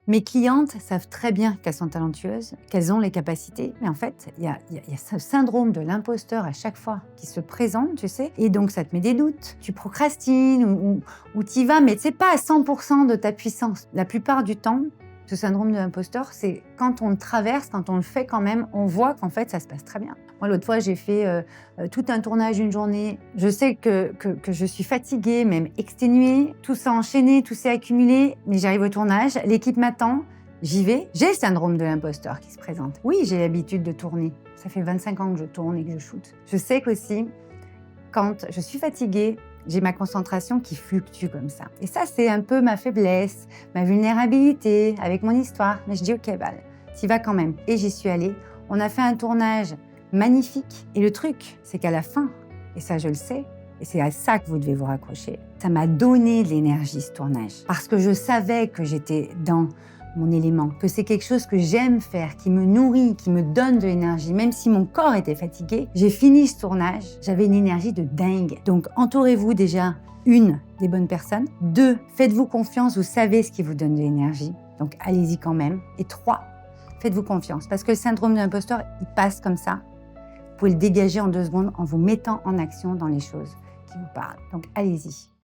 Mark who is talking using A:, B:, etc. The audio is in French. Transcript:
A: Mes clientes savent très bien qu'elles sont talentueuses, qu'elles ont les capacités, mais en fait, il y a ce syndrome de l'imposteur à chaque fois qui se présente, tu sais, et donc ça te met des doutes. Tu procrastines ou tu y vas, mais c'est pas à 100% de ta puissance. La plupart du temps, ce syndrome de l'imposteur, c'est quand on le traverse, quand on le fait quand même, on voit qu'en fait, ça se passe très bien. Moi, l'autre fois, j'ai fait tout un tournage une journée. Je sais que je suis fatiguée, même exténuée. Tout s'est enchaîné, tout s'est accumulé, mais j'arrive au tournage, l'équipe m'attend, j'y vais. J'ai le syndrome de l'imposteur qui se présente. Oui, j'ai l'habitude de tourner. Ça fait 25 ans que je tourne et que je shoote. Je sais qu'aussi, quand je suis fatiguée, j'ai ma concentration qui fluctue comme ça. Et ça, c'est un peu ma faiblesse, ma vulnérabilité avec mon histoire. Mais je dis, ok, Val, t'y vas quand même. Et j'y suis allée. On a fait un tournage magnifique. Et le truc, c'est qu'à la fin, et ça je le sais, et c'est à ça que vous devez vous raccrocher, ça m'a donné de l'énergie ce tournage. Parce que je savais que j'étais dans mon élément, que c'est quelque chose que j'aime faire, qui me nourrit, qui me donne de l'énergie. Même si mon corps était fatigué, j'ai fini ce tournage, j'avais une énergie de dingue. Donc entourez-vous déjà, une, des bonnes personnes. 2, faites-vous confiance, vous savez ce qui vous donne de l'énergie. Donc allez-y quand même. Et 3, faites-vous confiance. Parce que le syndrome de l'imposteur, il passe comme ça. Vous pouvez le dégager en 2 secondes en vous mettant en action dans les choses qui vous parlent. Donc allez-y.